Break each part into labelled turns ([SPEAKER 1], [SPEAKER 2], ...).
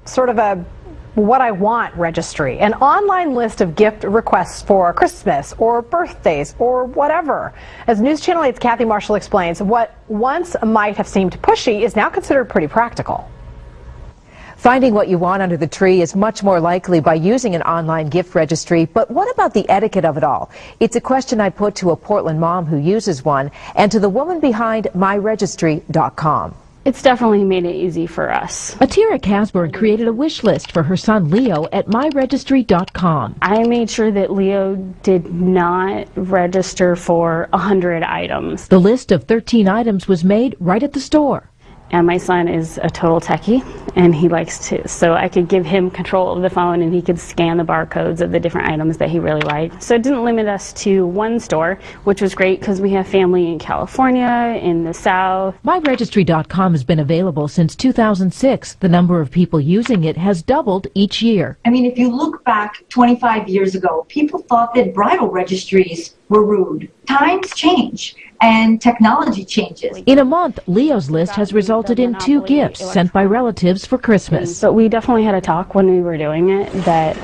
[SPEAKER 1] Sort of a what I want registry, an online list of gift requests for Christmas or birthdays or whatever. As News Channel 8's Kathy Marshall explains, what once might have seemed pushy is now considered pretty practical.
[SPEAKER 2] Finding what you want under the tree is much more likely by using an online gift registry, but what about the etiquette of it all? It's a question I put to a Portland mom who uses one and to the woman behind MyRegistry.com.
[SPEAKER 3] It's definitely made it easy for us.
[SPEAKER 2] Atira Casburn created a wish list for her son Leo at MyRegistry.com.
[SPEAKER 3] I made sure that Leo did not register for 100 items.
[SPEAKER 2] The list of 13 items was made right at the store.
[SPEAKER 3] And my son is a total techie, and he likes to, so I could give him control of the phone and he could scan the barcodes of the different items that he really liked. So it didn't limit us to one store, which was great because we have family in California, in the South.
[SPEAKER 2] MyRegistry.com has been available since 2006. The number of people using it has doubled each year.
[SPEAKER 4] I mean, if you look back 25 years ago, people thought that bridal registries were rude. Times change and technology changes.
[SPEAKER 2] In a month, Leo's list has resulted in 2 gifts sent by relatives for Christmas.
[SPEAKER 3] But we definitely had a talk when we were doing it that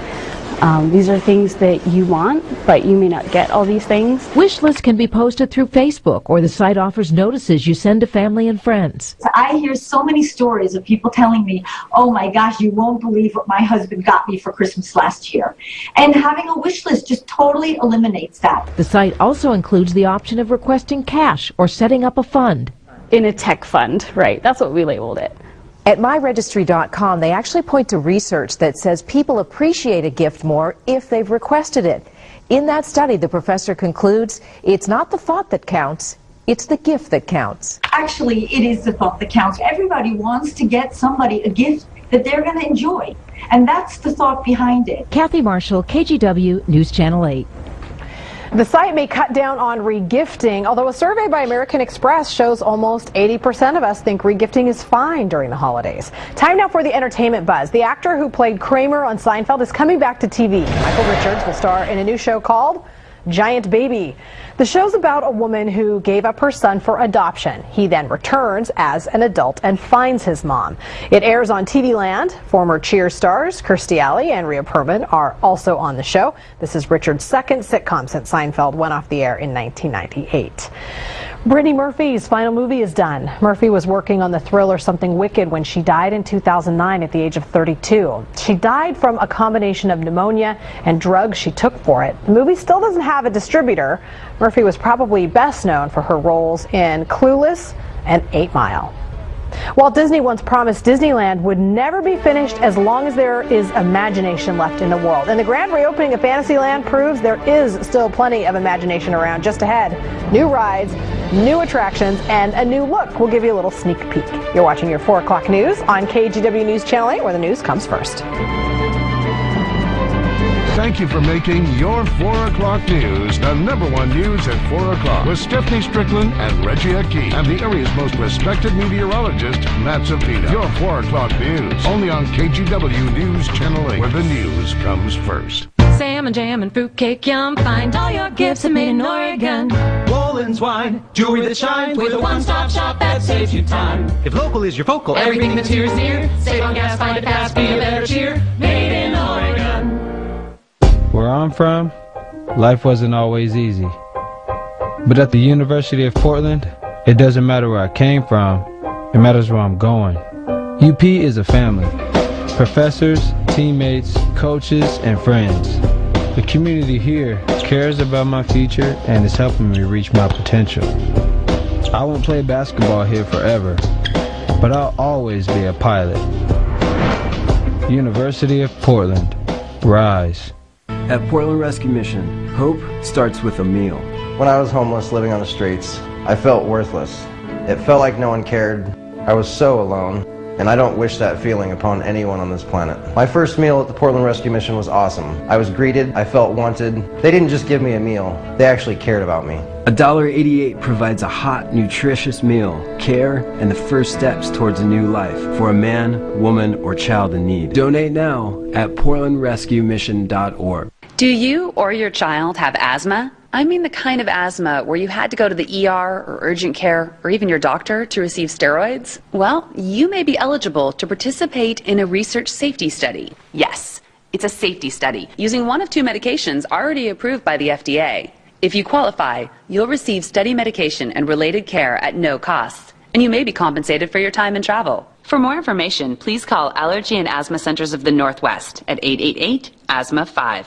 [SPEAKER 3] these are things that you want, but you may not get all these things.
[SPEAKER 2] Wish lists can be posted through Facebook, or the site offers notices you send to family and friends.
[SPEAKER 4] I hear so many stories of people telling me, oh my gosh, you won't believe what my husband got me for Christmas last year. And having a wish list just totally eliminates that.
[SPEAKER 2] The site also includes the option of requesting cash or setting up a fund.
[SPEAKER 3] In a tech fund, right, that's what we labeled it.
[SPEAKER 2] At MyRegistry.com, they actually point to research that says people appreciate a gift more if they've requested it. In that study, the professor concludes it's not the thought that counts, it's the gift that counts.
[SPEAKER 4] Actually, it is the thought that counts. Everybody wants to get somebody a gift that they're going to enjoy, and that's the thought behind it.
[SPEAKER 2] Kathy Marshall, KGW News Channel 8.
[SPEAKER 1] The site may cut down on regifting, although a survey by American Express shows almost 80% of us think regifting is fine during the holidays. Time now for the entertainment buzz. The actor who played Kramer on Seinfeld is coming back to TV. Michael Richards will star in a new show called Giant Baby. The show's about a woman who gave up her son for adoption. He then returns as an adult and finds his mom. It airs on TV Land. Former Cheers stars Kirstie Alley and Rhea Perlman are also on the show. This is Richards' second sitcom since Seinfeld went off the air in 1998. Brittany Murphy's final movie is done. Murphy was working on the thriller Something Wicked when she died in 2009 at the age of 32. She died from a combination of pneumonia and drugs she took for it. The movie still doesn't have a distributor. Murphy was probably best known for her roles in Clueless and 8 Mile. Walt Disney once promised Disneyland would never be finished as long as there is imagination left in the world. And the grand reopening of Fantasyland proves there is still plenty of imagination around just ahead. New rides, new attractions, and a new look. We'll give you a little sneak peek. You're watching your 4 o'clock news on KGW News Channel 8, where the news comes first.
[SPEAKER 5] Thank you for making your 4 o'clock news the #1 news at 4 o'clock with Stephanie Strickland and Reggie Key and the area's most respected meteorologist, Matt Zapita. Your 4 o'clock news only on KGW News Channel 8, where the news comes first.
[SPEAKER 6] Salmon, jam, and fruitcake yum. Find all your gifts made in Oregon.
[SPEAKER 7] Woolens wine, jewelry that shines, with a one-stop shop that saves you time. If local is your focal,
[SPEAKER 6] Everything that's here is near. Save on gas, find it fast, be a better cheer. Made in Oregon.
[SPEAKER 8] Where I'm from, life wasn't always easy. But at the University of Portland, it doesn't matter where I came from, it matters where I'm going. UP is a family. Professors, teammates, coaches, and friends. The community here cares about my future and is helping me reach my potential. I won't play basketball here forever, but I'll always be a pilot. University of Portland, rise.
[SPEAKER 9] At Portland Rescue Mission, hope starts with a meal.
[SPEAKER 10] When I was homeless living on the streets, I felt worthless. It felt like no one cared. I was so alone, and I don't wish that feeling upon anyone on this planet. My first meal at the Portland Rescue Mission was awesome. I was greeted, I felt wanted. They didn't just give me a meal, they actually cared about me.
[SPEAKER 9] $1.88 provides a hot, nutritious meal, care, and the first steps towards a new life for a man, woman, or child in need. Donate now at portlandrescuemission.org.
[SPEAKER 11] Do you or your child have asthma? I mean the kind of asthma where you had to go to the ER or urgent care or even your doctor to receive steroids. Well, you may be eligible to participate in a research safety study. Yes, it's a safety study using one of 2 medications already approved by the FDA. If you qualify, you'll receive study medication and related care at no cost, and you may be compensated for your time and travel. For more information, please call Allergy and Asthma Centers of the Northwest at 888-ASTHMA-5.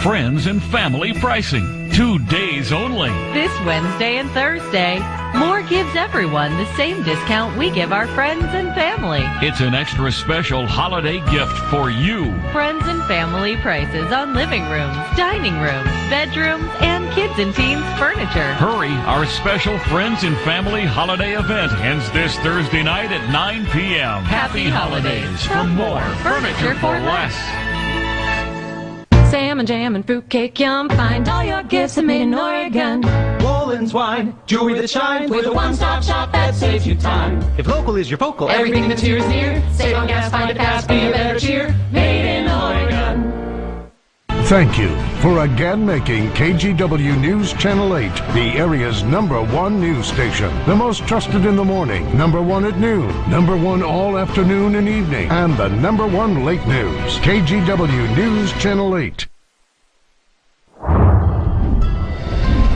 [SPEAKER 12] Friends and family pricing. 2 days only.
[SPEAKER 13] This Wednesday and Thursday, More gives everyone the same discount we give our friends and family.
[SPEAKER 12] It's an extra special holiday gift for you.
[SPEAKER 13] Friends and family prices on living rooms, dining rooms, bedrooms, and kids and teens furniture.
[SPEAKER 12] Hurry, our special Friends and Family holiday event ends this Thursday night at 9 p.m.
[SPEAKER 13] Happy holidays
[SPEAKER 12] from More Furniture for Less.
[SPEAKER 6] Salmon, jam, and fruitcake yum. Find all your gifts made in Oregon.
[SPEAKER 7] Woolens wine, jewelry that shines, with a one-stop shop that saves you time. If local is your focal,
[SPEAKER 6] Everything that's here is near. Save on gas, find it fast, be a better cheer. Made in Oregon.
[SPEAKER 5] Thank you for again making KGW News Channel 8 the area's #1 news station. The most trusted in the morning, #1 at noon, #1 all afternoon and evening, and the #1 late news. KGW News Channel 8.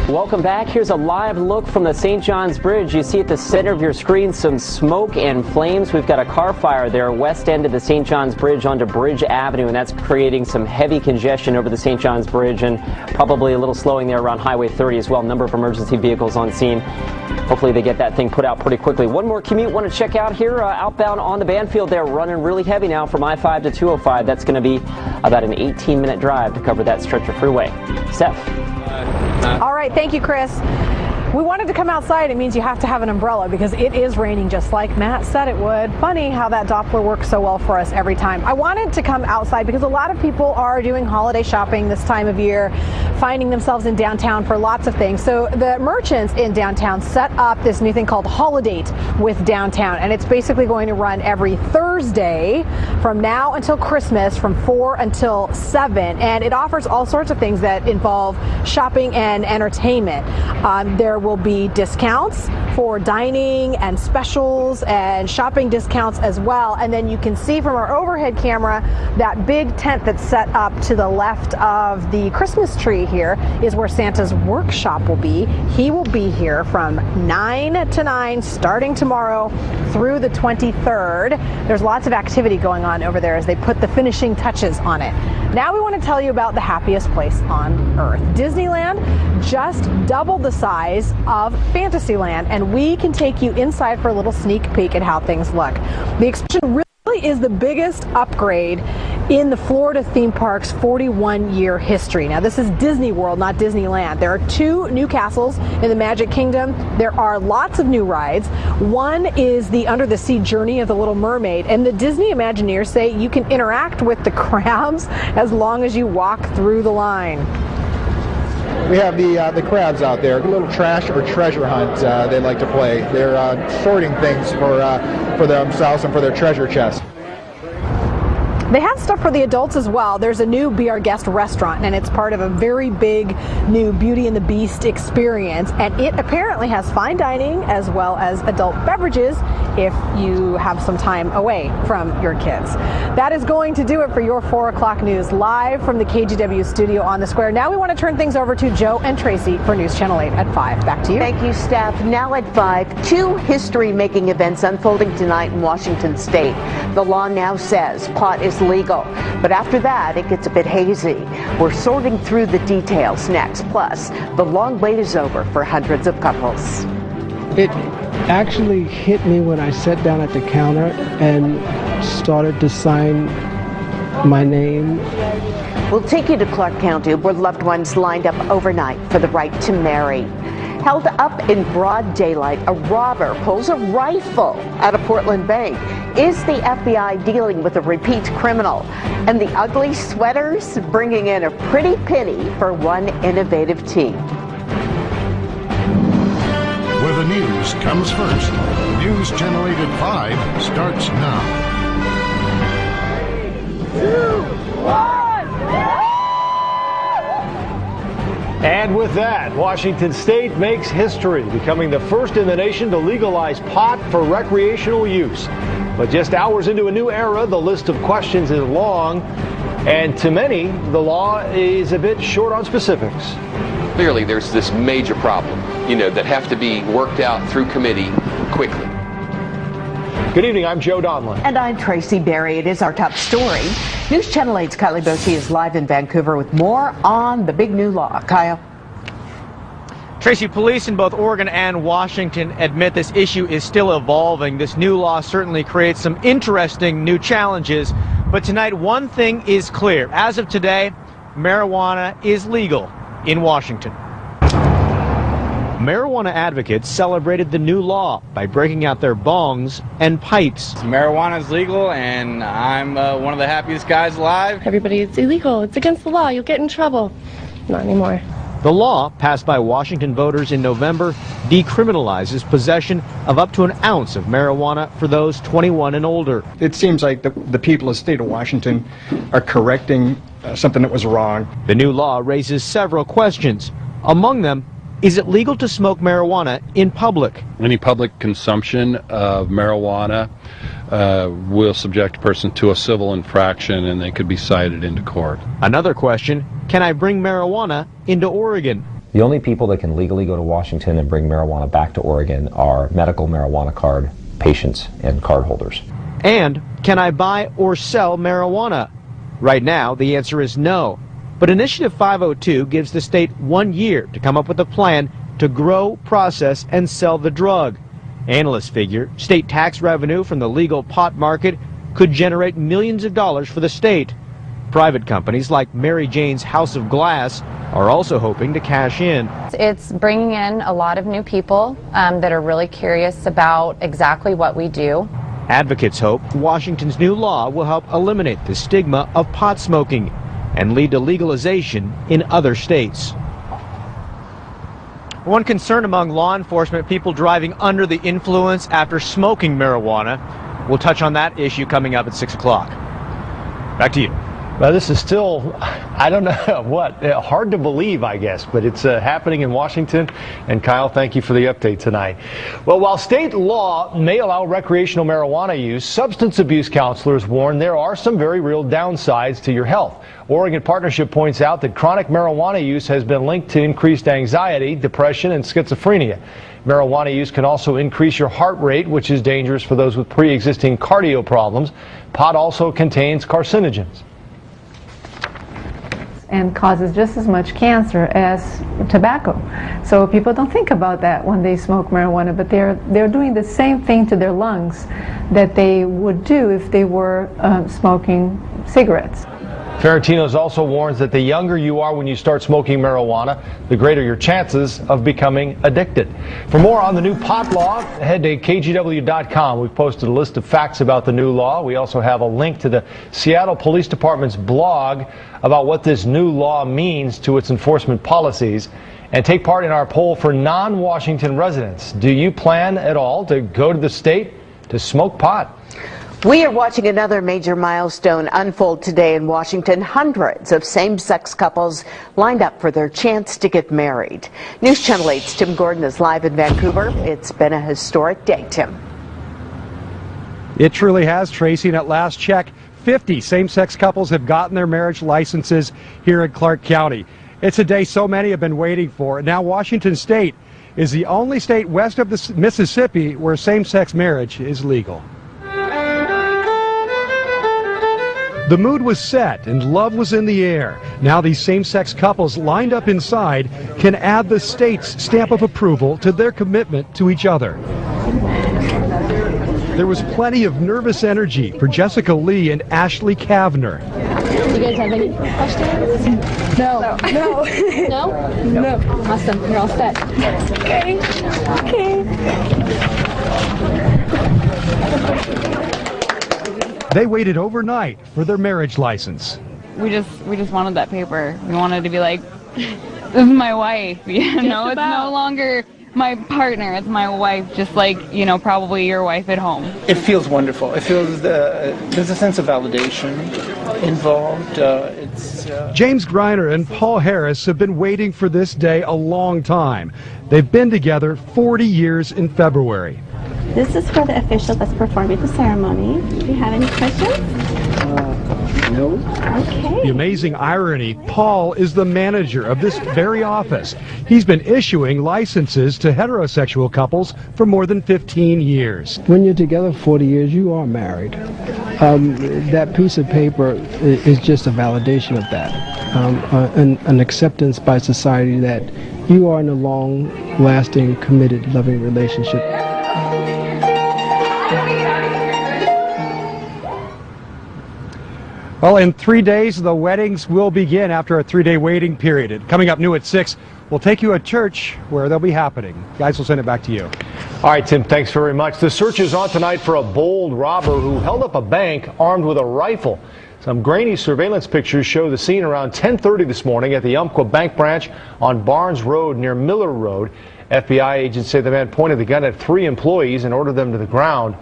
[SPEAKER 14] Welcome back. Here's a live look from the St. John's Bridge. You see at the center of your screen some smoke and flames. We've got a car fire there west end of the St. John's Bridge onto Bridge Avenue, and that's creating some heavy congestion over the St. John's Bridge and probably a little slowing there around Highway 30 as well. Number of emergency vehicles on scene. Hopefully they get that thing put out pretty quickly. One more commute want to check out here outbound on the Banfield. They're running really heavy now from I-5 to 205. That's going to be about an 18-minute drive to cover that stretch of freeway. Steph.
[SPEAKER 1] All right, thank you, Chris. We wanted to come outside. It means you have to have an umbrella because it is raining just like Matt said it would. Funny how that Doppler works so well for us every time. I wanted to come outside because a lot of people are doing holiday shopping this time of year, finding themselves in downtown for lots of things. So the merchants in downtown set up this new thing called Holidate with Downtown, and it's basically going to run every Thursday from now until Christmas from 4 until 7, and it offers all sorts of things that involve shopping and entertainment. There will be discounts for dining and specials and shopping discounts as well. And then you can see from our overhead camera that big tent that's set up to the left of the Christmas tree here is where Santa's workshop will be. He will be here from 9 to 9 starting tomorrow through the 23rd. There's lots of activity going on over there as they put the finishing touches on it. Now we want to tell you about the happiest place on earth. Disneyland just doubled the size of Fantasyland, and we can take you inside for a little sneak peek at how things look. The expansion really is the biggest upgrade in the Florida theme park's 41-year history. Now, this is Disney World, not Disneyland. There are 2 new castles in the Magic Kingdom. There are lots of new rides. One is the Under the Sea Journey of the Little Mermaid, and the Disney Imagineers say you can interact with the crabs as long as you walk through the line.
[SPEAKER 15] We have the crabs out there, a little trash or treasure hunt they like to play. They're sorting things for themselves and for their treasure chest.
[SPEAKER 1] They have stuff for the adults as well. There's a new Be Our Guest restaurant, and it's part of a very big new Beauty and the Beast experience. And it apparently has fine dining as well as adult beverages if you have some time away from your kids. That is going to do it for your 4 o'clock news live from the KGW studio on the square. Now we want to turn things over to Joe and Tracy for News Channel 8 at 5. Back to you.
[SPEAKER 16] Thank you, Steph. Now at 5, 2 history-making events unfolding tonight in Washington State. The law now says pot is legal, but after that it gets a bit hazy. We're sorting through the details next. Plus, the long wait is over for hundreds of couples.
[SPEAKER 17] It actually hit me when I sat down at the counter and started to sign my name.
[SPEAKER 16] We'll take you to Clark County, where loved ones lined up overnight for the right to marry. Held up in broad daylight, a robber pulls a rifle out of Portland Bank. Is the FBI dealing with a repeat criminal? And the ugly sweaters bringing in a pretty penny for one innovative team.
[SPEAKER 5] Where the news comes first. News Channel 8 at 5 starts now.
[SPEAKER 14] 3, 2, 1.
[SPEAKER 18] with that, Washington State makes history, becoming the first in the nation to legalize pot for recreational use. But just hours into a new era, the list of questions is long, and to many, the law is a bit short on specifics.
[SPEAKER 19] Clearly, there's this major problem, that have to be worked out through committee quickly.
[SPEAKER 18] Good evening, I'm Joe Donlin.
[SPEAKER 16] And I'm Tracy Berry. It is our top story. News Channel 8's Kylie Boshi is live in Vancouver with more on the big new law. Kyle.
[SPEAKER 20] Tracy, police in both Oregon and Washington admit this issue is still evolving. This new law certainly creates some interesting new challenges. But tonight, one thing is clear. As of today, marijuana is legal in Washington. Marijuana advocates celebrated the new law by breaking out their bongs and pipes.
[SPEAKER 21] Marijuana is legal, and I'm one of the happiest guys alive.
[SPEAKER 22] Everybody, it's illegal. It's against the law. You'll get in trouble. Not anymore.
[SPEAKER 20] The law, passed by Washington voters in November, decriminalizes possession of up to an ounce of marijuana for those 21 and older.
[SPEAKER 23] It seems like the people of the state of Washington are correcting something that was wrong.
[SPEAKER 20] The new law raises several questions. Among them, is it legal to smoke marijuana in public?
[SPEAKER 24] Any public consumption of marijuana will subject a person to a civil infraction, and they could be cited into court.
[SPEAKER 20] Another question, can I bring marijuana into Oregon?
[SPEAKER 25] The only people that can legally go to Washington and bring marijuana back to Oregon are medical marijuana card patients and card holders.
[SPEAKER 20] And can I buy or sell marijuana? Right now, the answer is no. But Initiative 502 gives the state 1 year to come up with a plan to grow, process, and sell the drug. Analysts figure state tax revenue from the legal pot market could generate millions of dollars for the state. Private companies like Mary Jane's House of Glass are also hoping to cash in.
[SPEAKER 26] It's bringing in a lot of new people that are really curious about exactly what we do.
[SPEAKER 20] Advocates hope Washington's new law will help eliminate the stigma of pot smoking and lead to legalization in other states. One concern among law enforcement, people driving under the influence after smoking marijuana. We'll touch on that issue coming up at 6 o'clock. Back to you.
[SPEAKER 18] Well, this is still, I don't know what, hard to believe, I guess, but it's happening in Washington. And Kyle, thank you for the update tonight. Well, while state law may allow recreational marijuana use, substance abuse counselors warn there are some very real downsides to your health. Oregon Partnership points out that chronic marijuana use has been linked to increased anxiety, depression, and schizophrenia. Marijuana use can also increase your heart rate, which is dangerous for those with pre-existing cardio problems. Pot also contains carcinogens.
[SPEAKER 27] And causes just as much cancer as tobacco. So people don't think about that when they smoke marijuana, but they're doing the same thing to their lungs that they would do if they were smoking cigarettes.
[SPEAKER 18] Ferentinos also warns that the younger you are when you start smoking marijuana, the greater your chances of becoming addicted. For more on the new pot law, head to KGW.com. We've posted a list of facts about the new law. We also have a link to the Seattle Police Department's blog about what this new law means to its enforcement policies. And take part in our poll for non-Washington residents. Do you plan at all to go to the state to smoke pot?
[SPEAKER 16] We are watching another major milestone unfold today in Washington. Hundreds of same-sex couples lined up for their chance to get married. News Channel 8's Tim Gordon is live in Vancouver. It's been a historic day, Tim.
[SPEAKER 28] It truly has, Tracy, and at last check, 50 same-sex couples have gotten their marriage licenses here in Clark County. It's a day so many have been waiting for. Now Washington State is the only state west of the Mississippi where same-sex marriage is legal. The mood was set and love was in the air. Now these same-sex couples lined up inside can add the state's stamp of approval to their commitment to each other. There was plenty of nervous energy for Jessica Lee and Ashley Kavner.
[SPEAKER 22] Do you guys have any questions? No. No. No? No. Awesome. You're all set. Okay.
[SPEAKER 28] They waited overnight for their marriage license.
[SPEAKER 29] We just wanted that paper. We wanted to be like, this is my wife. You know, it's no longer
[SPEAKER 22] my partner, it's my wife, just like, you know, probably your wife at home.
[SPEAKER 2] It feels wonderful. It feels, there's a sense of validation involved.
[SPEAKER 28] James Greiner and Paul Harris have been waiting for this day a long time. They've been together 40 years in February.
[SPEAKER 3] This is for the official that's performing the ceremony. Do you have any questions?
[SPEAKER 28] No.
[SPEAKER 3] Okay.
[SPEAKER 28] The amazing irony, Paul is the manager of this very office. He's been issuing licenses to heterosexual couples for more than 15 years.
[SPEAKER 17] When you're together 40 years, you are married. That piece of paper is just a validation of that, an acceptance by society that you are in a long-lasting, committed, loving relationship.
[SPEAKER 28] Well, in 3 days, the weddings will begin after a 3-day waiting period. Coming up new at 6, we'll take you to church where they'll be happening. Guys, we'll send it back to you.
[SPEAKER 18] All right, Tim, thanks very much. The search is on tonight for a bold robber who held up a bank armed with a rifle. Some grainy surveillance pictures show the scene around 10:30 this morning at the Umpqua Bank branch on Barnes Road near Miller Road. FBI agents say the man pointed the gun at 3 employees and ordered them to the ground.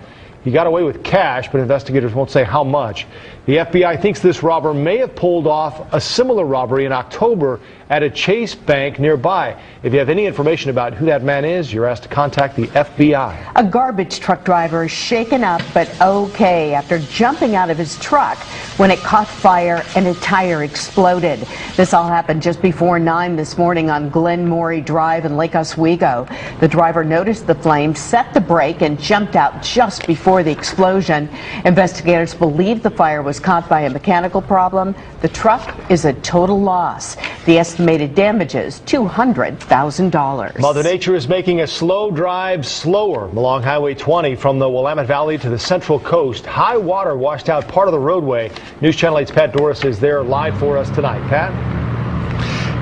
[SPEAKER 18] He got away with cash, but investigators won't say how much. The FBI thinks this robber may have pulled off a similar robbery in October at a Chase bank nearby. If you have any information about who that man is, you're asked to contact the FBI.
[SPEAKER 16] A garbage truck driver is shaken up but okay after jumping out of his truck when it caught fire and a tire exploded. This all happened just before 9 this morning on Glen Morey Drive in Lake Oswego. The driver noticed the flames, set the brake, and jumped out just before the explosion. Investigators believe the fire was caused by a mechanical problem. The truck is a total loss. The estimated damages, $200,000.
[SPEAKER 18] Mother Nature is making a slow drive slower along Highway 20 from the Willamette Valley to the Central Coast. High water washed out part of the roadway. News Channel 8's Pat Doris is there live for us tonight. Pat?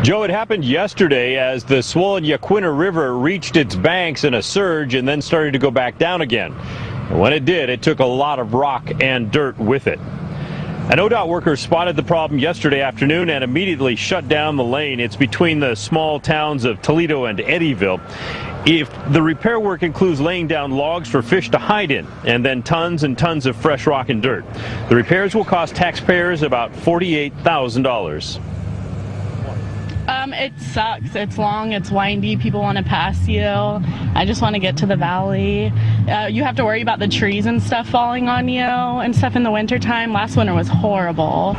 [SPEAKER 4] Joe, it happened yesterday as the swollen Yaquina River reached its banks in a surge and then started to go back down again. And when it did, it took a lot of rock and dirt with it. An ODOT worker spotted the problem yesterday afternoon and immediately shut down the lane. It's between the small towns of Toledo and Eddyville. If the repair work includes laying down logs for fish to hide in and then tons and tons of fresh rock and dirt. The repairs will cost taxpayers about $48,000.
[SPEAKER 22] It sucks. It's long, it's windy, people want to pass you. I just want to get to the valley. You have to worry about the trees and stuff falling on you and stuff in the wintertime. Last winter was horrible.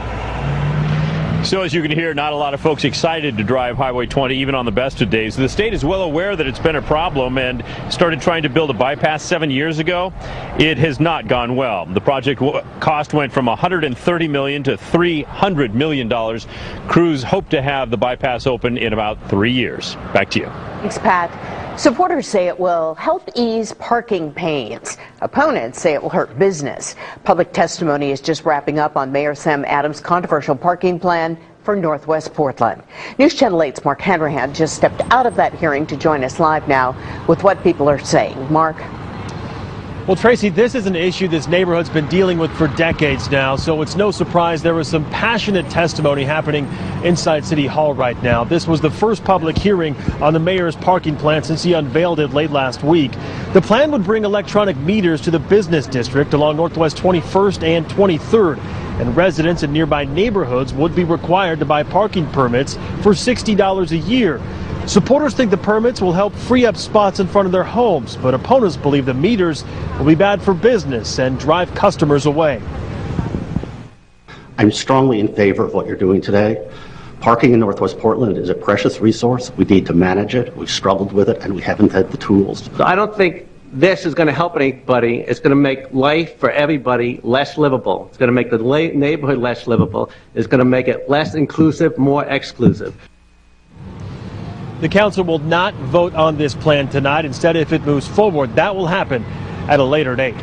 [SPEAKER 4] So as you can hear, not a lot of folks excited to drive Highway 20 even on the best of days. The state is well aware that it's been a problem and started trying to build a bypass 7 years ago. It has not gone well. The project cost went from $130 million to $300 million. Crews hope to have the bypass open in about 3 years. Back to you.
[SPEAKER 16] Thanks, Pat. Supporters say it will help ease parking pains. Opponents say it will hurt business. Public testimony is just wrapping up on Mayor Sam Adams' controversial parking plan for Northwest Portland. News Channel 8's Mark Hanrahan just stepped out of that hearing to join us live now with what people are saying. Mark?
[SPEAKER 8] Well, Tracy, this is an issue this neighborhood's been dealing with for decades now, so it's no surprise there was some passionate testimony happening inside City Hall right now. This was the first public hearing on the mayor's parking plan since he unveiled it late last week. The plan would bring electronic meters to the business district along Northwest 21st and 23rd, and residents in nearby neighborhoods would be required to buy parking permits for $60 a year. Supporters think the permits will help free up spots in front of their homes, but opponents believe the meters will be bad for business and drive customers away.
[SPEAKER 9] I'm strongly in favor of what you're doing today. Parking in Northwest Portland is a precious resource. We need to manage it. We've struggled with it, and we haven't had the tools.
[SPEAKER 10] I don't think this is going to help anybody. It's going to make life for everybody less livable. It's going to make the neighborhood less livable. It's going to make it less inclusive, more exclusive.
[SPEAKER 8] The council will not vote on this plan tonight. Instead, if it moves forward, that will happen at a later date.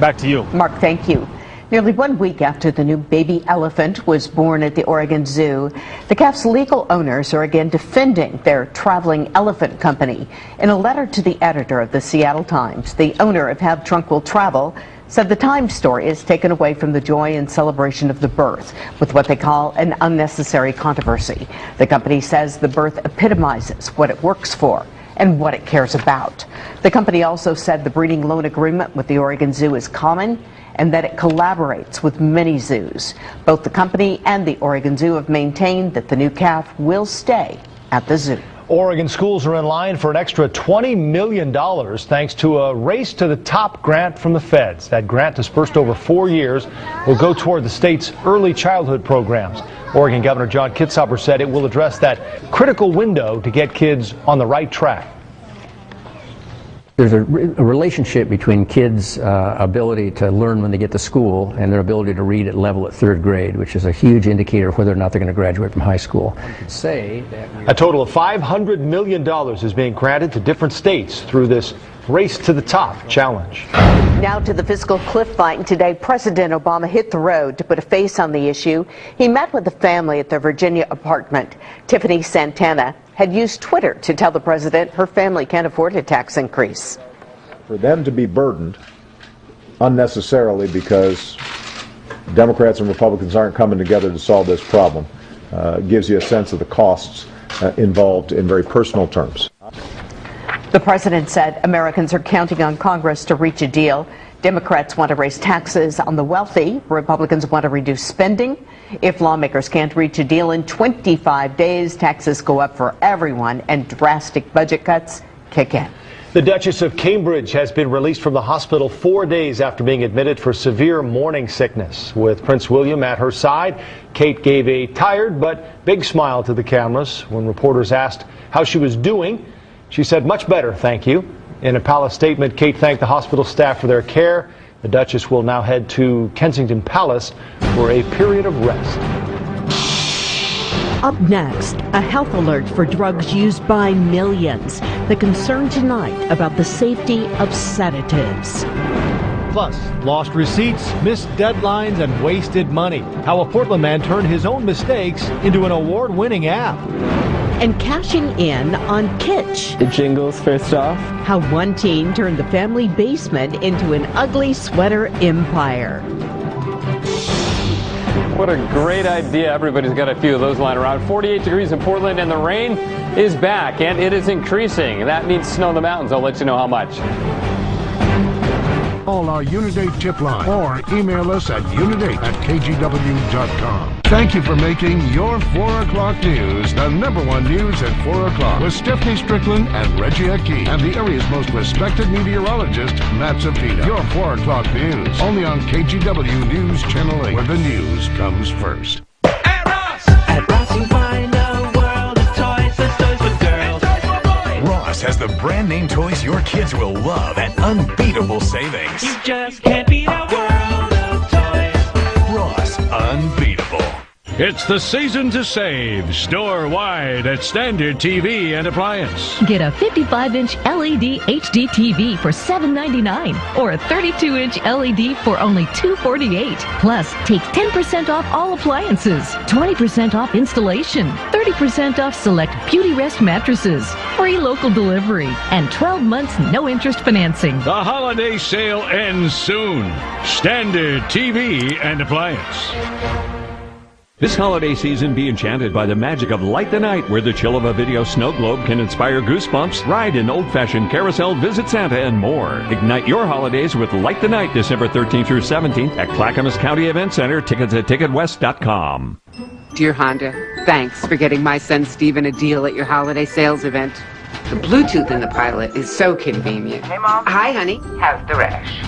[SPEAKER 8] Back to you.
[SPEAKER 16] Mark, thank you. Nearly 1 week after the new baby elephant was born at the Oregon Zoo, the calf's legal owners are again defending their traveling elephant company. In a letter to the editor of the Seattle Times, the owner of Have Trunk Will Travel said the Times story is taken away from the joy and celebration of the birth with what they call an unnecessary controversy. The company says the birth epitomizes what it works for, and what it cares about. The company also said the breeding loan agreement with the Oregon Zoo is common and that it collaborates with many zoos. Both the company and the Oregon Zoo have maintained that the new calf will stay at the zoo.
[SPEAKER 18] Oregon schools are in line for an extra $20 million thanks to a Race to the Top grant from the feds. That grant, dispersed over 4 years, will go toward the state's early childhood programs. Oregon Governor John Kitzhaber said it will address that critical window to get kids on the right track.
[SPEAKER 1] There's a relationship between kids' ability to learn when they get to school and their ability to read at level at 3rd grade, which is a huge indicator of whether or not they're going to graduate from high school.
[SPEAKER 18] A total of $500 million is being granted to different states through this Race to the Top challenge.
[SPEAKER 16] Now to the fiscal cliff fight. Today, President Obama hit the road to put a face on the issue. He met with the family at their Virginia apartment. Tiffany Santana had used Twitter to tell the president her family can't afford a tax increase.
[SPEAKER 5] For them to be burdened unnecessarily because Democrats and Republicans aren't coming together to solve this problem gives you a sense of the costs involved in very personal terms.
[SPEAKER 16] The president said Americans are counting on Congress to reach a deal. Democrats want to raise taxes on the wealthy. Republicans want to reduce spending. If lawmakers can't reach a deal in 25 days, taxes go up for everyone and drastic budget cuts kick in.
[SPEAKER 18] The Duchess of Cambridge has been released from the hospital 4 days after being admitted for severe morning sickness. With Prince William at her side, Kate gave a tired but big smile to the cameras when reporters asked how she was doing. She said, "Much better, thank you." In a palace statement, Kate thanked the hospital staff for their care. The Duchess will now head to Kensington Palace for a period of rest.
[SPEAKER 6] Up next, a health alert for drugs used by millions. The concern tonight about the safety of sedatives.
[SPEAKER 8] Plus, lost receipts, missed deadlines, and wasted money. How a Portland man turned his own mistakes into an award-winning app.
[SPEAKER 6] And cashing in on kitsch.
[SPEAKER 7] The jingles first off.
[SPEAKER 6] How one teen turned the family basement into an ugly sweater empire.
[SPEAKER 11] What a great idea. Everybody's got a few of those lying around. 48 degrees in Portland, and the rain is back, and it is increasing. That means snow in the mountains. I'll let you know how much.
[SPEAKER 12] Call our Unidate tip line or email us at unidate@kgw.com. Thank you for making your 4 o'clock news the #1 news at 4 o'clock with Stephanie Strickland and Reggie Aki and the area's most respected meteorologist, Matt Zapita. Your 4 o'clock news only on KGW News Channel 8, where the news comes first.
[SPEAKER 13] At Ross you find a world of toys, there's toys for girls.
[SPEAKER 15] Ross has the brand name toys your kids will love at unbeatable savings.
[SPEAKER 13] You just can't beat a world of toys.
[SPEAKER 15] Ross, unbeatable.
[SPEAKER 29] It's the season to save store-wide at Standard TV and Appliance.
[SPEAKER 30] Get a 55-inch LED HD TV for $7.99 or a 32-inch LED for only $2.48. Plus, take 10% off all appliances, 20% off installation, 30% off select Beauty Rest mattresses, free local delivery, and 12 months no-interest financing.
[SPEAKER 29] The holiday sale ends soon. Standard TV and Appliance.
[SPEAKER 31] This holiday season, be enchanted by the magic of Light the Night, where the chill of a video snow globe can inspire goosebumps, ride an old-fashioned carousel, visit Santa, and more. Ignite your holidays with Light the Night, December 13th through 17th at Clackamas County Event Center. Tickets at TicketWest.com.
[SPEAKER 32] Dear Honda, thanks for getting my son Steven a deal at your holiday sales event. The Bluetooth in the Pilot is so convenient. Hey, Mom. Hi, honey. How's the rash?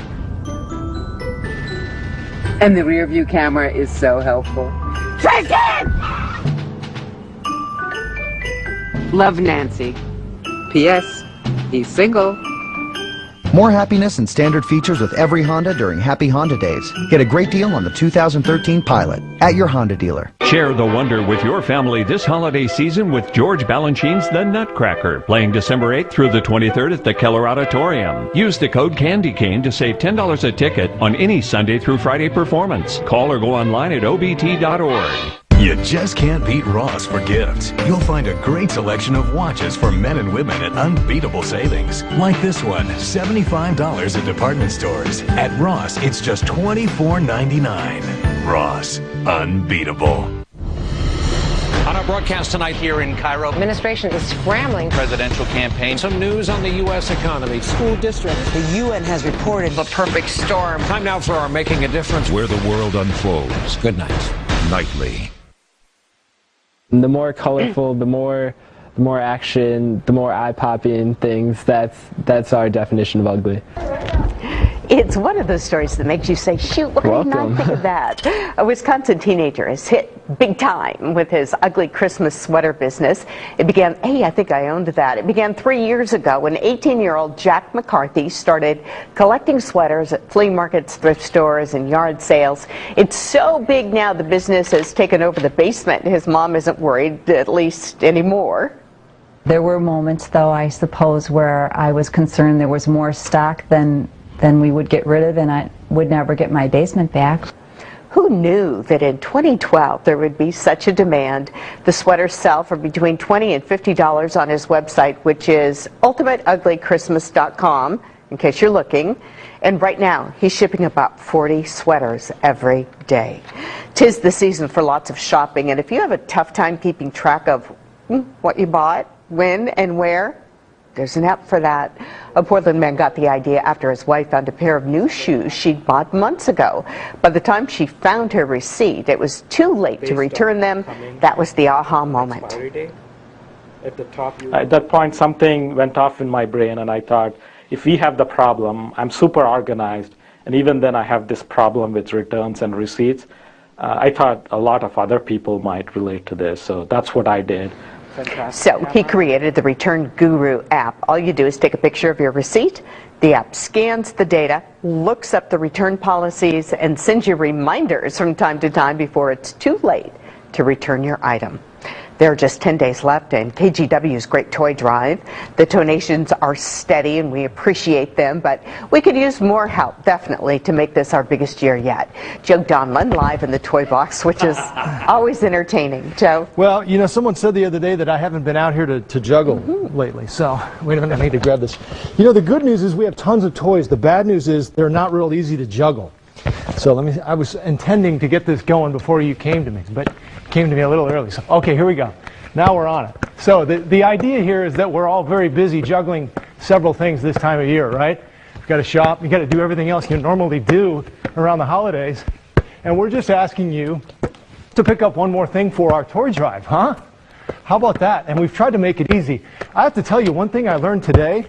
[SPEAKER 32] And the rear view camera is so helpful. Tristan! Love, Nancy. P.S. He's single.
[SPEAKER 33] More happiness and standard features with every Honda during Happy Honda Days. Get a great deal on the 2013 Pilot at your Honda dealer.
[SPEAKER 31] Share the wonder with your family this holiday season with George Balanchine's The Nutcracker, playing December 8th through the 23rd at the Keller Auditorium. Use the code Candy Cane to save $10 a ticket on any Sunday through Friday performance. Call or go online at obt.org.
[SPEAKER 15] You just can't beat Ross for gifts. You'll find a great selection of watches for men and women at unbeatable savings. Like this one, $75 at department stores. At Ross, it's just $24.99. Ross, unbeatable.
[SPEAKER 2] On our broadcast tonight here in Cairo,
[SPEAKER 3] Administration is scrambling.
[SPEAKER 2] Presidential campaign. Some news on the U.S. economy.
[SPEAKER 3] School districts. The UN has reported the perfect storm.
[SPEAKER 2] Time now for our Making a Difference.
[SPEAKER 29] Where the world unfolds.
[SPEAKER 2] Good night.
[SPEAKER 29] Nightly.
[SPEAKER 7] The more colorful, the more action, the more eye-popping things. That's our definition of ugly.
[SPEAKER 16] It's one of those stories that makes you say, shoot, why didn't I think of that? A Wisconsin teenager is hit big time with his ugly Christmas sweater business. It began, hey, I think I owned that. It began 3 years ago when 18-year-old Jack McCarthy started collecting sweaters at flea markets, thrift stores, and yard sales. It's so big now the business has taken over the basement. His mom isn't worried, at least anymore.
[SPEAKER 14] There were moments, though, I suppose, where I was concerned there was more stock than we would get rid of, and I would never get my basement back.
[SPEAKER 16] Who knew that in 2012 there would be such a demand? The sweaters sell for between $20 and $50 on his website, which is ultimateuglychristmas.com, in case you're looking. And right now, he's shipping about 40 sweaters every day. 'Tis the season for lots of shopping, and if you have a tough time keeping track of what you bought, when, and where, there's an app for that. A Portland man got the idea after his wife found a pair of new shoes she'd bought months ago. By the time she found her receipt, it was too late to return them. That was the aha moment.
[SPEAKER 17] At that point, something went off in my brain, and I thought, if we have the problem, I'm super organized, and even then I have this problem with returns and receipts. I thought a lot of other people might relate to this, so that's what I did.
[SPEAKER 16] So he created the Return Guru app. All you do is take a picture of your receipt. The app scans the data, looks up the return policies, and sends you reminders from time to time before it's too late to return your item. There are just 10 days left in KGW's Great Toy Drive. The donations are steady and we appreciate them, but we could use more help, definitely, to make this our biggest year yet. Joe Donlan live in the toy box, which is always entertaining. Joe?
[SPEAKER 18] Well, you know, someone said the other day that I haven't been out here to juggle lately, so wait a minute, I need to grab this. You know, the good news is we have tons of toys. The bad news is they're not real easy to juggle. So I was intending to get this going before you came to me, but came to me a little early. So, okay, here we go. Now we're on it. So the idea here is that we're all very busy juggling several things this time of year, right? You've got to shop, you've got to do everything else you normally do around the holidays. And we're just asking you to pick up one more thing for our toy drive, huh? How about that? And we've tried to make it easy. I have to tell you, one thing I learned today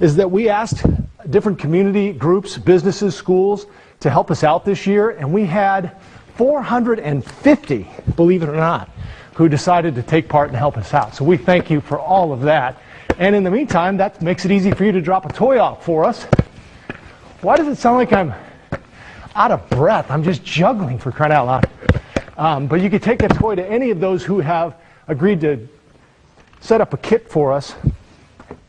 [SPEAKER 18] is that we asked different community groups, businesses, schools to help us out this year, and we had 450, believe it or not, who decided to take part and help us out. So we thank you for all of that. And in the meantime, that makes it easy for you to drop a toy off for us. Why does it sound like I'm out of breath? I'm just juggling, for crying out loud. But you could take a toy to any of those who have agreed to set up a kit for us.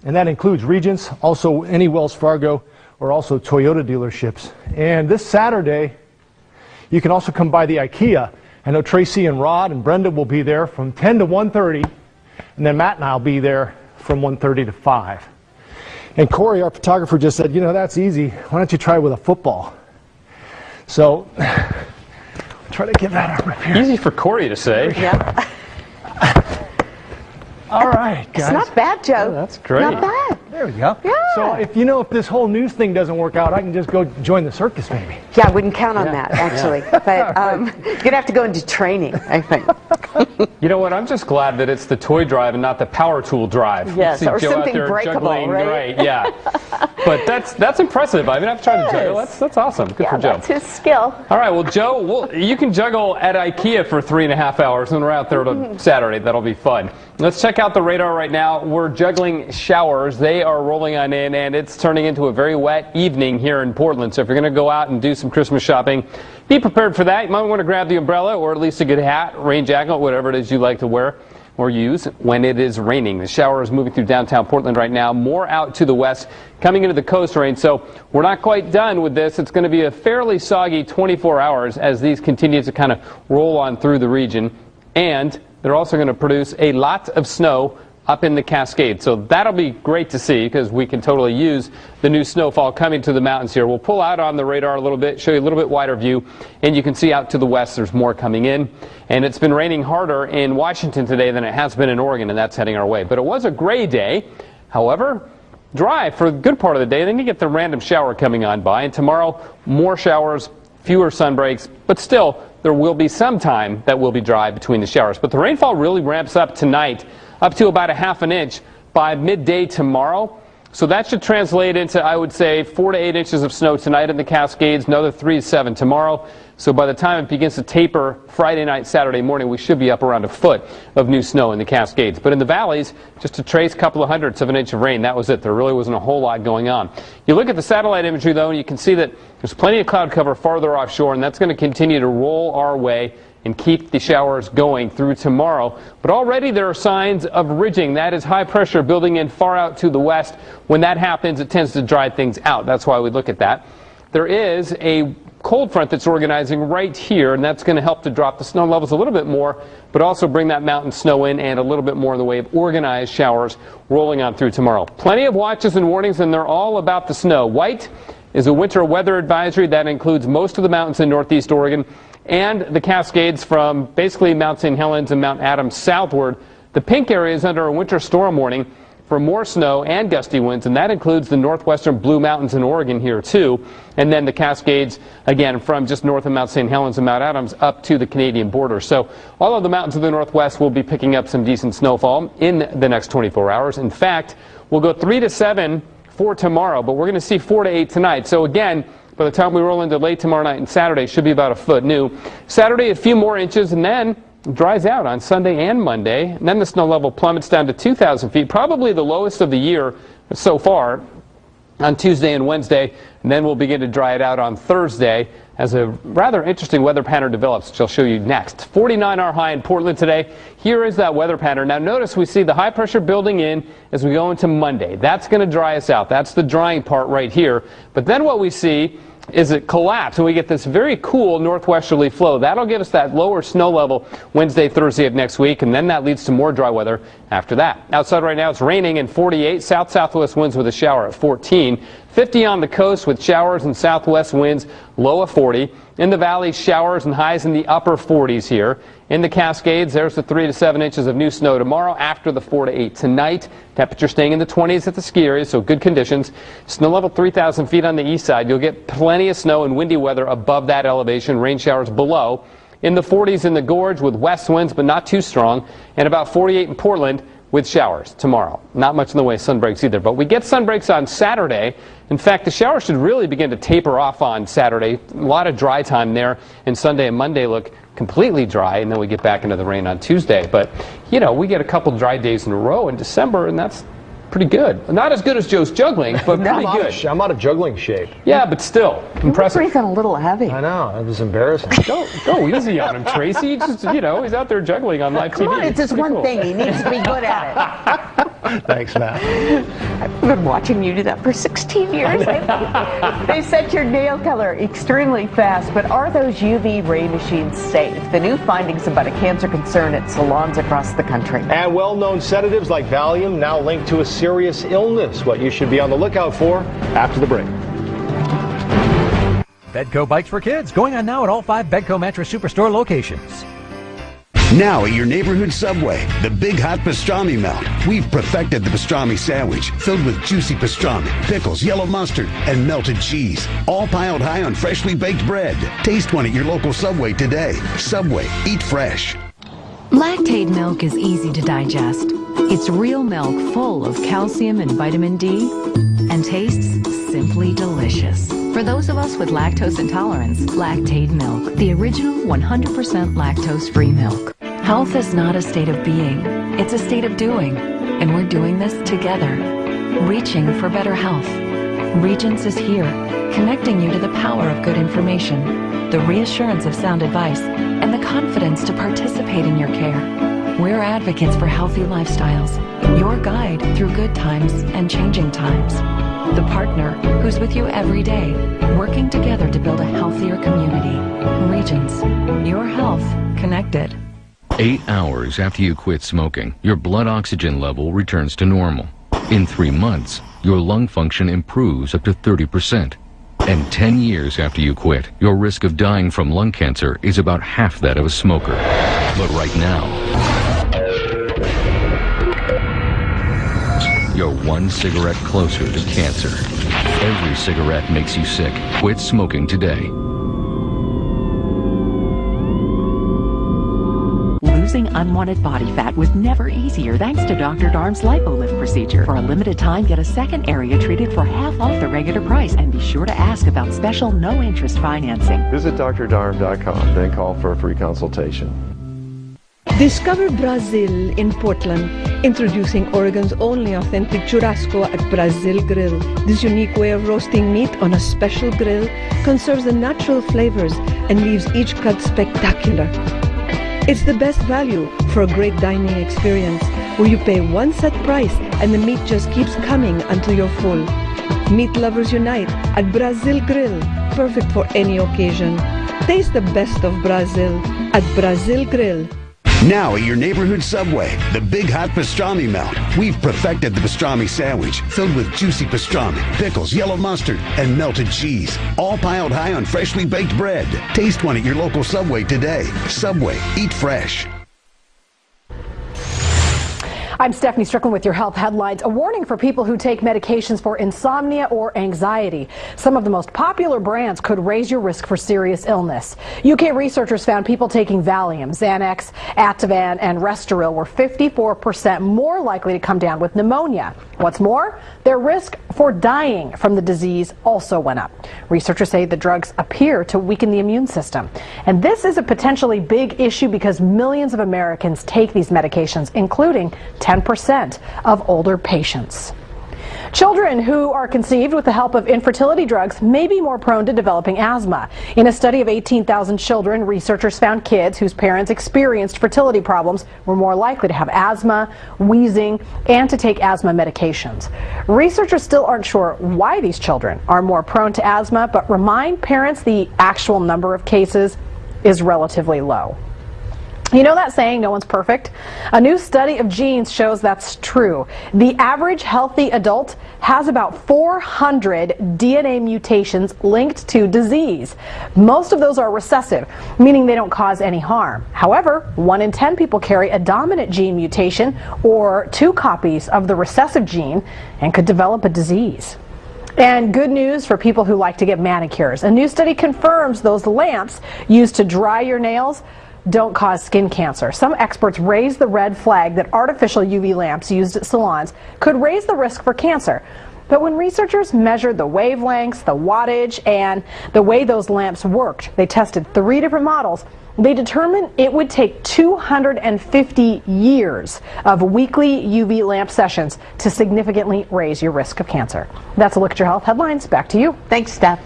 [SPEAKER 18] And that includes Regents, also any Wells Fargo, or also Toyota dealerships. And this Saturday, you can also come by the IKEA. I know Tracy and Rod and Brenda will be there from 10 to 1:30, and then Matt and I will be there from 1:30 to 5. And Corey, our photographer, just said, you know, that's easy. Why don't you try with a football? So, try to get that up here.
[SPEAKER 11] Easy for Corey to say.
[SPEAKER 16] Yeah.
[SPEAKER 18] All right, guys.
[SPEAKER 16] It's not bad, Joe.
[SPEAKER 11] Oh, that's great.
[SPEAKER 16] Not bad.
[SPEAKER 18] There we go.
[SPEAKER 16] Yeah.
[SPEAKER 18] So if this whole news thing doesn't work out, I can just go join the circus, maybe.
[SPEAKER 16] Yeah, I wouldn't count on that, actually. But you're going to have to go into training, I think.
[SPEAKER 11] You know what? I'm just glad that it's the toy drive and not the power tool drive.
[SPEAKER 16] Yes,
[SPEAKER 11] See
[SPEAKER 16] or
[SPEAKER 11] Joe
[SPEAKER 16] something
[SPEAKER 11] out there
[SPEAKER 16] breakable,
[SPEAKER 11] juggling,
[SPEAKER 16] right?
[SPEAKER 11] Yeah. But that's impressive. I mean, I've tried to juggle. That's awesome. Good for Joe.
[SPEAKER 16] That's his skill.
[SPEAKER 11] All right, well, Joe, you can juggle at IKEA for 3.5 hours when we're out there on Saturday. That'll be fun. Let's check out the radar right now. We're juggling showers. They are rolling on in, and it's turning into a very wet evening here in Portland. So if you're going to go out and do some Christmas shopping, be prepared for that. You might want to grab the umbrella or at least a good hat, rain jacket, whatever it is you like to wear or use when it is raining. The shower is moving through downtown Portland right now, more out to the west, coming into the coast range. So we're not quite done with this. It's going to be a fairly soggy 24 hours as these continue to kind of roll on through the region. And they're also going to produce a lot of snow up in the Cascades. So that'll be great to see because we can totally use the new snowfall coming to the mountains here. We'll pull out on the radar a little bit, show you a little bit wider view, and you can see out to the west there's more coming in. And it's been raining harder in Washington today than it has been in Oregon, and that's heading our way. But it was a gray day. However, dry for a good part of the day. Then you get the random shower coming on by. And tomorrow, more showers, fewer sun breaks, but still, there will be some time that will be dry between the showers. But the rainfall really ramps up tonight, up to about 1/2 inch by midday tomorrow. So that should translate into, I would say, 4 to 8 inches of snow tonight in the Cascades, another 3 to 7 tomorrow. So by the time it begins to taper Friday night, Saturday morning, we should be up around 1 foot of new snow in the Cascades. But in the valleys, just a trace couple of hundredths of an inch of rain. That was it. There really wasn't a whole lot going on. You look at the satellite imagery, though, and you can see that there's plenty of cloud cover farther offshore, and that's going to continue to roll our way and keep the showers going through tomorrow. But already there are signs of ridging. That is high pressure building in far out to the west. When that happens, it tends to dry things out. That's why we look at that. There is a cold front that's organizing right here, and that's going to help to drop the snow levels a little bit more, but also bring that mountain snow in and a little bit more in the way of organized showers rolling on through tomorrow. Plenty of watches and warnings, and they're all about the snow. White is a winter weather advisory that includes most of the mountains in northeast Oregon and the Cascades from basically Mount St. Helens and Mount Adams southward. The pink area is under a winter storm warning for more snow and gusty winds, and that includes the northwestern Blue Mountains in Oregon here too, and then the Cascades again from just north of Mount St. Helens and Mount Adams up to the Canadian border. So all of the mountains of the northwest will be picking up some decent snowfall in the next 24 hours. In fact, we'll go 3 to 7 for tomorrow, but we're going to see 4 to 8 tonight. So again, by the time we roll into late tomorrow night and Saturday, should be about 1 foot new. Saturday, a few more inches, and then dries out on Sunday and Monday. And then the snow level plummets down to 2,000 feet, probably the lowest of the year so far on Tuesday and Wednesday. And then we'll begin to dry it out on Thursday as a rather interesting weather pattern develops, which I'll show you next. 49 our high in Portland today. Here is that weather pattern. Now notice we see the high pressure building in as we go into Monday. That's going to dry us out. That's the drying part right here. But then what we see is it collapse, and we get this very cool northwesterly flow. That'll give us that lower snow level Wednesday, Thursday of next week, and then that leads to more dry weather after that. Outside right now it's raining and 48, south-southwest winds with a shower at 14, 50 on the coast with showers and southwest winds, low of 40. In the valley, showers and highs in the upper 40s here. In the Cascades, there's the 3 to 7 inches of new snow tomorrow after the 4 to 8 tonight. Temperature staying in the 20s at the ski areas, so good conditions. Snow level 3,000 feet on the east side. You'll get plenty of snow and windy weather above that elevation, rain showers below. In the 40s in the gorge with west winds, but not too strong, and about 48 in Portland with showers tomorrow. Not much in the way of sun breaks either, but we get sun breaks on Saturday. In fact, the showers should really begin to taper off on Saturday. A lot of dry time there, and Sunday and Monday look completely dry, and then we get back into the rain on Tuesday. But, you know, we get a couple dry days in a row in December, and that's pretty good. Not as good as Joe's juggling, but pretty good.
[SPEAKER 18] I'm out of juggling shape.
[SPEAKER 11] Yeah, but still, impressive.
[SPEAKER 3] You're breathing a little heavy.
[SPEAKER 18] I know, it was embarrassing.
[SPEAKER 11] Go easy on him, Tracy. Just, you know, he's out there juggling on live TV.
[SPEAKER 3] Come on, it's just one thing. He needs to be good at it.
[SPEAKER 18] Thanks, Matt.
[SPEAKER 16] I've been watching you do that for 16 years.
[SPEAKER 3] They set your nail color extremely fast, but are those UV ray machines safe? The new findings about a cancer concern at salons across the country.
[SPEAKER 18] And well-known sedatives like Valium now linked to a serious illness. What you should be on the lookout for after the break.
[SPEAKER 4] Bedco Bikes for Kids, going on now at all 5 Bedco Mattress Superstore locations.
[SPEAKER 9] Now at your neighborhood Subway, the Big Hot Pastrami Melt. We've perfected the pastrami sandwich, filled with juicy pastrami, pickles, yellow mustard, and melted cheese, all piled high on freshly baked bread. Taste one at your local Subway today. Subway, eat fresh.
[SPEAKER 30] Lactate milk is easy to digest. It's real milk full of calcium and vitamin D and tastes simply delicious. For those of us with lactose intolerance, Lactate milk, the original 100% lactose-free milk. Health is not a state of being, it's a state of doing, and we're doing this together. Reaching for better health. Regence is here, connecting you to the power of good information, the reassurance of sound advice, and the confidence to participate in your care. We're advocates for healthy lifestyles, your guide through good times and changing times. The partner who's with you every day, working together to build a healthier community. Regence, your health connected.
[SPEAKER 1] 8 hours after you quit smoking, your blood oxygen level returns to normal. In 3 months, your lung function improves up to 30%. And 10 years after you quit, your risk of dying from lung cancer is about half that of a smoker. But right now, you're one cigarette closer to cancer. Every cigarette makes you sick. Quit smoking today.
[SPEAKER 5] Losing unwanted body fat was never easier thanks to Dr. Darm's LipoLift procedure. For a limited time, get a second area treated for half off the regular price. And be sure to ask about special no-interest financing.
[SPEAKER 10] Visit drdarm.com, then call for a free consultation.
[SPEAKER 19] Discover Brazil in Portland, introducing Oregon's only authentic churrasco at Brazil Grill. This unique way of roasting meat on a special grill conserves the natural flavors and leaves each cut spectacular. It's the best value for a great dining experience where you pay one set price and the meat just keeps coming until you're full. Meat lovers unite at Brazil Grill, perfect for any occasion. Taste the best of Brazil at Brazil Grill.
[SPEAKER 9] Now at your neighborhood Subway, the big hot pastrami melt. We've perfected the pastrami sandwich, filled with juicy pastrami, pickles, yellow mustard, and melted cheese, all piled high on freshly baked bread. Taste one at your local Subway today. Subway, eat fresh.
[SPEAKER 20] I'm Stephanie Strickland with your health headlines. A warning for people who take medications for insomnia or anxiety. Some of the most popular brands could raise your risk for serious illness. UK researchers found people taking Valium, Xanax, Ativan, and Restoril were 54% more likely to come down with pneumonia. What's more, their risk for dying from the disease also went up. Researchers say the drugs appear to weaken the immune system. And this is a potentially big issue because millions of Americans take these medications, including 10% of older patients. Children who are conceived with the help of infertility drugs may be more prone to developing asthma. In a study of 18,000 children, researchers found kids whose parents experienced fertility problems were more likely to have asthma, wheezing, and to take asthma medications. Researchers still aren't sure why these children are more prone to asthma, but remind parents the actual number of cases is relatively low. You know that saying, no one's perfect? A new study of genes shows that's true. The average healthy adult has about 400 DNA mutations linked to disease. Most of those are recessive, meaning they don't cause any harm. However, 1 in 10 people carry a dominant gene mutation or 2 copies of the recessive gene and could develop a disease. And good news for people who like to get manicures. A new study confirms those lamps used to dry your nails don't cause skin cancer. Some experts raise the red flag that artificial UV lamps used at salons could raise the risk for cancer. But when researchers measured the wavelengths, the wattage, and the way those lamps worked, they tested 3 different models. They determined it would take 250 years of weekly UV lamp sessions to significantly raise your risk of cancer. That's a look at your health headlines. Back to you.
[SPEAKER 16] Thanks, Steph.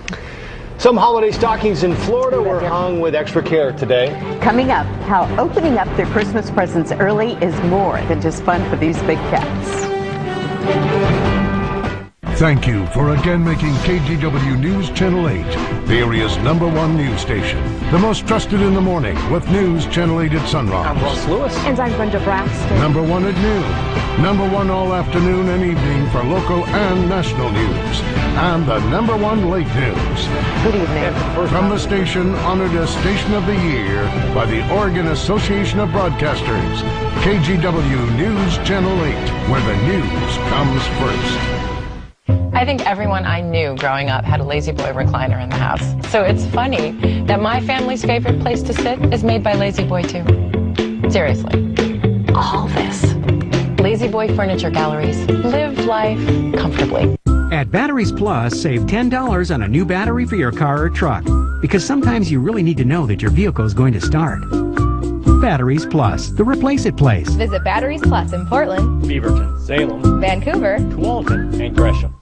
[SPEAKER 18] Some holiday stockings in Florida were hung with extra care today.
[SPEAKER 16] Coming up, how opening up their Christmas presents early is more than just fun for these big cats.
[SPEAKER 12] Thank you for again making KGW News Channel 8 the area's #1 news station. The most trusted in the morning with News Channel 8 at sunrise.
[SPEAKER 4] I'm Ross Lewis.
[SPEAKER 21] And I'm Brenda Braxton.
[SPEAKER 12] #1 at noon. #1 all afternoon and evening for local and national news. And the #1 late news.
[SPEAKER 16] Good evening.
[SPEAKER 12] From the station honored as Station of the Year by the Oregon Association of Broadcasters, KGW News Channel 8, where the news comes first.
[SPEAKER 22] I think everyone I knew growing up had a Lazy Boy recliner in the house. So it's funny that my family's favorite place to sit is made by Lazy Boy too. Seriously. All this. Lazy Boy Furniture Galleries. Live life comfortably.
[SPEAKER 23] At Batteries Plus, save $10 on a new battery for your car or truck. Because sometimes you really need to know that your vehicle is going to start. Batteries Plus, the replace it place.
[SPEAKER 24] Visit Batteries Plus in Portland,
[SPEAKER 8] Beaverton, Salem,
[SPEAKER 24] Vancouver,
[SPEAKER 8] Tualatin, and Gresham.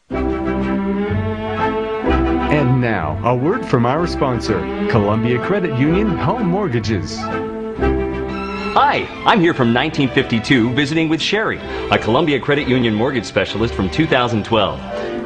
[SPEAKER 25] And now, a word from our sponsor, Columbia Credit Union Home Mortgages.
[SPEAKER 26] Hi, I'm here from 1952 visiting with Sherry, a Columbia Credit Union mortgage specialist from 2012.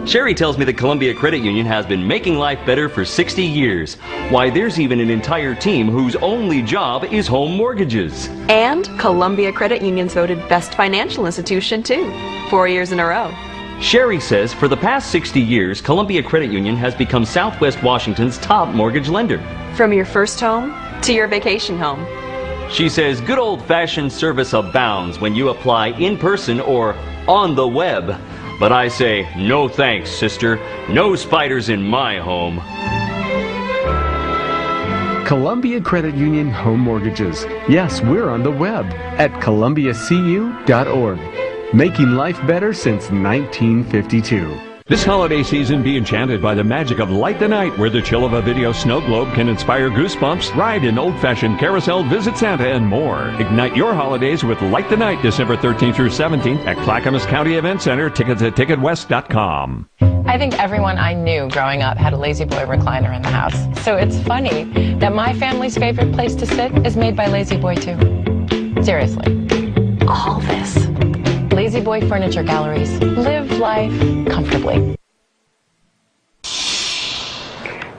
[SPEAKER 26] Sherry tells me the Columbia Credit Union has been making life better for 60 years. Why, there's even an entire team whose only job is home mortgages.
[SPEAKER 2] And Columbia Credit Union's voted best financial institution, too, 4 years in a row.
[SPEAKER 26] Sherry says for the past 60 years, Columbia Credit Union has become Southwest Washington's top mortgage lender.
[SPEAKER 2] From your first home to your vacation home.
[SPEAKER 26] She says good old-fashioned service abounds when you apply in person or on the web. But I say, no thanks, sister. No spiders in my home.
[SPEAKER 25] Columbia Credit Union Home Mortgages. Yes, we're on the web at columbiacu.org. Making life better since 1952.
[SPEAKER 6] This holiday season, be enchanted by the magic of Light the Night, where the chill of a video snow globe can inspire goosebumps, ride an old-fashioned carousel, visit Santa, and more. Ignite your holidays with Light the Night, December 13th through 17th at Clackamas County Event Center. Tickets at ticketwest.com.
[SPEAKER 22] I think everyone I knew growing up had a Lazy Boy recliner in the house. So it's funny that my family's favorite place to sit is made by Lazy Boy too. Seriously. All this. Lazy Boy Furniture Galleries. Live life comfortably.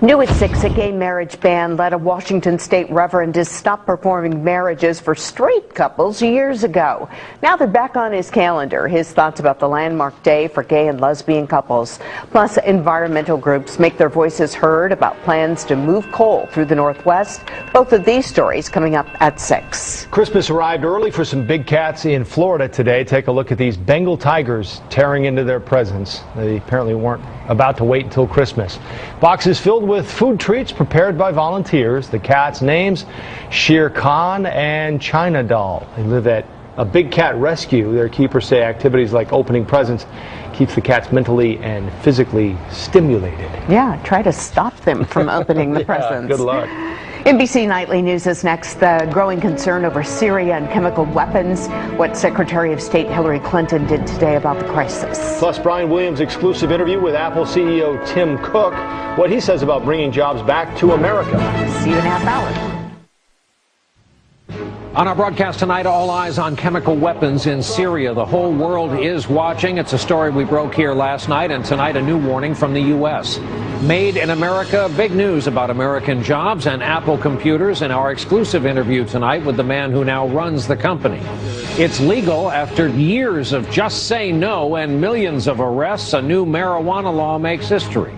[SPEAKER 16] New at 6, a gay marriage ban led a Washington state reverend to stop performing marriages for straight couples years ago. Now they're back on his calendar. His thoughts about the landmark day for gay and lesbian couples. Plus, environmental groups make their voices heard about plans to move coal through the Northwest. Both of these stories coming up at 6.
[SPEAKER 18] Christmas arrived early for some big cats in Florida today. Take a look at these Bengal tigers tearing into their presents. They apparently weren't about to wait until Christmas. Boxes filled with food treats prepared by volunteers. The cats' names, Shere Khan and China Doll. They live at a big cat rescue. Their keepers say activities like opening presents keeps the cats mentally and physically stimulated.
[SPEAKER 16] Yeah, try to stop them from opening the presents.
[SPEAKER 18] Good luck.
[SPEAKER 16] NBC Nightly News is next. The growing concern over Syria and chemical weapons. What Secretary of State Hillary Clinton did today about the crisis.
[SPEAKER 18] Plus, Brian Williams' exclusive interview with Apple CEO Tim Cook. What he says about bringing jobs back to America.
[SPEAKER 16] See you in a half hour.
[SPEAKER 4] On our broadcast tonight, all eyes on chemical weapons in Syria. The whole world is watching. It's a story we broke here last night, and tonight a new warning from the U.S. Made in America, big news about American jobs and Apple computers in our exclusive interview tonight with the man who now runs the company. It's legal after years of just say no and millions of arrests. A new marijuana law makes history.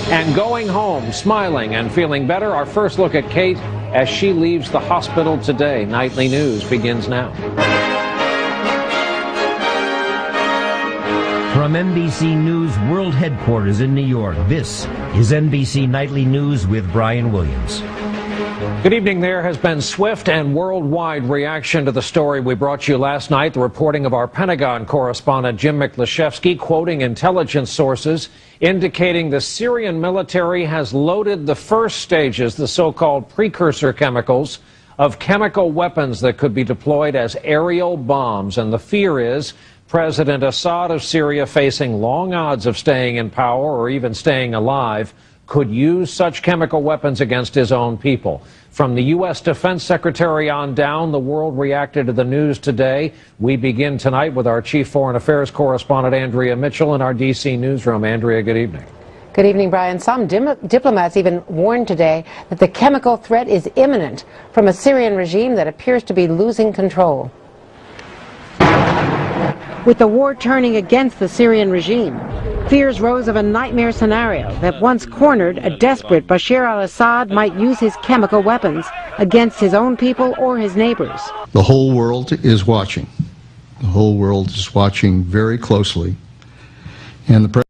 [SPEAKER 4] And going home, smiling and feeling better. Our first look at Kate as she leaves the hospital today. Nightly News begins now.
[SPEAKER 7] From NBC News World Headquarters in New York, this is NBC Nightly News with Brian Williams.
[SPEAKER 4] Good evening. There has been swift and worldwide reaction to the story we brought you last night. The reporting of our Pentagon correspondent Jim Miklaszewski, quoting intelligence sources, indicating the Syrian military has loaded the first stages, the so-called precursor chemicals, of chemical weapons that could be deployed as aerial bombs. And the fear is President Assad of Syria, facing long odds of staying in power or even staying alive, could use such chemical weapons against his own people. From the U.S. Defense Secretary on down, the world reacted to the news today. We begin tonight with our Chief Foreign Affairs Correspondent Andrea Mitchell in our D.C. newsroom. Andrea, good evening.
[SPEAKER 13] Good evening, Brian. Some diplomats even warned today that the chemical threat is imminent from a Syrian regime that appears to be losing control. With the war turning against the Syrian regime, fears rose of a nightmare scenario that once cornered a desperate Bashar al-Assad might use his chemical weapons against his own people or his neighbors.
[SPEAKER 14] The whole world is watching. The whole world is watching very closely. And the